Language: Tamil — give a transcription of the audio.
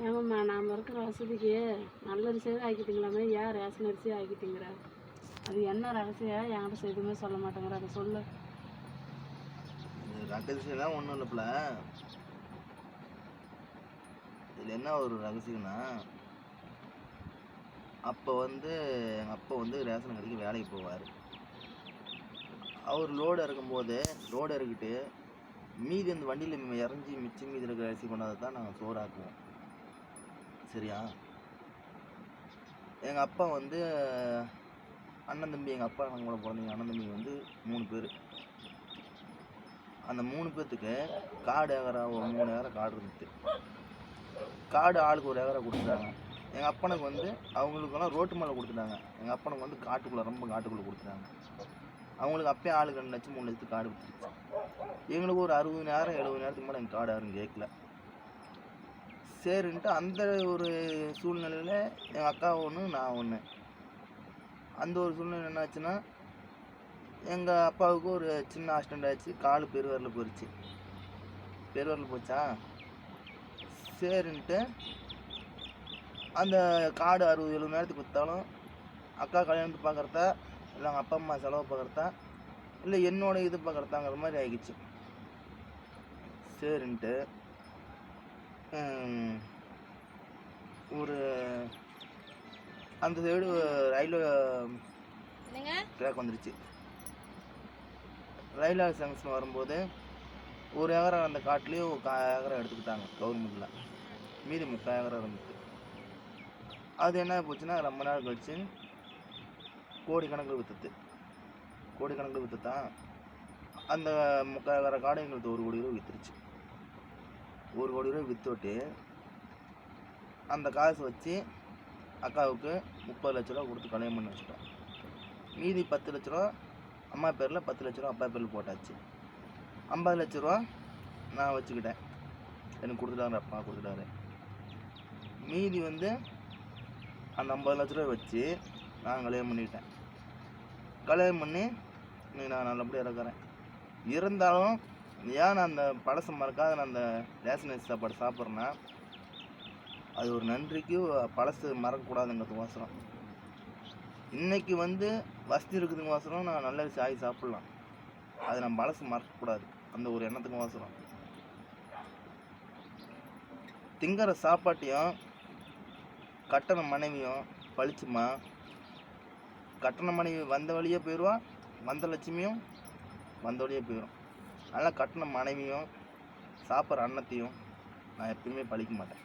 ஏங்கம்மா நாம் இருக்கிற வசதிக்கு நல்ல அரிசியாக ஆக்கிட்டீங்களாமே, ஏன் ரேஷன் அரிசியாக ஆக்கிட்டீங்கிற? அது என்ன ரகசியா என்கிட்ட எதுவுமே சொல்ல மாட்டேங்கிற, அதை சொல்லு. ரகசியம்லாம் ஒன்றும் இல்லைப்பல. இதில் என்ன ஒரு ரகசியம்னா, அப்போ எங்கள் அப்பா ரேஷன் கடைக்கு வேலைக்கு போவார். அவர் லோடு இறக்கும்போது லோடு இறக்கிட்டு மீதி அந்த வண்டியில் இறஞ்சி மிச்சம் மீதி இருக்கிற அரிசி கொண்டாந்து தான் நாங்கள் சோறாக்குவோம். சரியா? எங்கள் அப்பா அண்ணன் தம்பி, எங்கள் அப்பா நாங்கள் கூட பிறந்தீங்க அண்ணன் தம்பி 3 பேர். அந்த 3 பேர்த்துக்கு காடு ஏக்கரா ஒரு 3 ஏக்கரா காடு இருந்துச்சு. காடு ஆளுக்கு ஒரு ஏக்கரா கொடுத்துட்டாங்க. எங்கள் அப்பனுக்கு அவங்களுக்கெல்லாம் ரோட்டு மேலே கொடுத்துட்டாங்க. எங்கள் அப்பனுக்கு காட்டுக்குள்ளே ரொம்ப காட்டுக்குள்ளே கொடுத்துட்டாங்க. அவங்களுக்கு அப்பயே ஆளுக்கு 2 லட்சம் 3 லட்சத்துக்கு காடு கொடுத்துருச்சு. எங்களுக்கு ஒரு 60,000 70,000த்துக்கு மேலே எங்கள் காடு யாரும் கேட்கல. சரின்ட்டு அந்த ஒரு சூழ்நிலையில் எங்கள் அக்கா ஒன்று நான் ஒன்று. அந்த ஒரு சூழ்நிலை என்னாச்சுன்னா, எங்கள் அப்பாவுக்கு ஒரு சின்ன ஆக்சிடெண்ட் ஆச்சு. கால் பெருவரில் போயிடுச்சு. பெருவரில் போச்சா, சரின்ட்டு அந்த காடு 60-70 நேரத்துக்கு விற்றாலும் அக்கா கல்யாணத்தை பார்க்குறதா, இல்லை அவங்க அப்பா அம்மா செலவு பார்க்குறதா, இல்லை என்னோட இது பார்க்குறதாங்கிற மாதிரி ஆகிடுச்சு. சரின்ட்டு ஒரு அந்த சைடு ரயில்வே ட்ராக் வந்துருச்சு. ரயில்வே ஜங்ஷன் வரும்போது ஒரு ஏக்கரா அந்த காட்டுலேயும் 1 ஏக்கரா எடுத்துக்கிட்டாங்க கவர்மெண்ட்டில். மீதி 3 ஏக்கரா இருந்துச்சு. அது என்ன போச்சுன்னா, ரொம்ப நாள் கழிச்சு கோடிக்கணக்கில் விற்றுத்தான். அந்த 3 ஏக்கரா காடு எங்களுக்கு 1 கோடி ரூபா விற்றுருச்சு. 1 கோடி ரூபா விற்றுட்டு அந்த காசு வச்சு அக்காவுக்கு 30 லட்ச ரூபா கொடுத்து கல்யாணம் பண்ணி வச்சுட்டோம். மீதி 10 லட்ச ரூபா அம்மா பேரில், 10 லட்ச ரூபா அப்பா பேரில் போட்டாச்சு. 50 லட்ச ரூபா நான் வச்சுக்கிட்டேன். எனக்கு கொடுத்துட்டாரு, அப்பா கொடுத்துட்டாரு. மீதி அந்த 50 லட்ச ரூபா வச்சு நான் கல்யாணம் பண்ணிக்கிட்டேன். கல்யாணம் பண்ணி இன்னைக்கு நான் நல்லபடியாக இருக்கிறேன். இருந்தாலும் ஏன் நான் அந்த பழசை மறக்காத நான் அந்த ரேஷன் அரிசி சாப்பாடு சாப்பிட்றேன்னா, அது ஒரு நன்றிக்கு பழசு மறக்கக்கூடாதுங்கிறதுக்கோசரம். இன்றைக்கி வசதி இருக்குதுங்கோசரம் நான் நல்ல அரிசி ஆகி சாப்பிட்லாம். அது நான் பழசு மறக்கக்கூடாது, அந்த ஒரு எண்ணத்துக்கோசரம். திங்கிற சாப்பாட்டையும் கட்டண மனைவியும் பழிச்சுமா, கட்டண மனைவி வந்த வழியே போயிடுவா, வந்த லட்சுமியும் வந்த வழியே போயிடும். அதனால் கட்டண மனைவியும் சாப்பிட்ற அன்னத்தையும் நான் எப்பயுமே பழிக்க மாட்டேன்.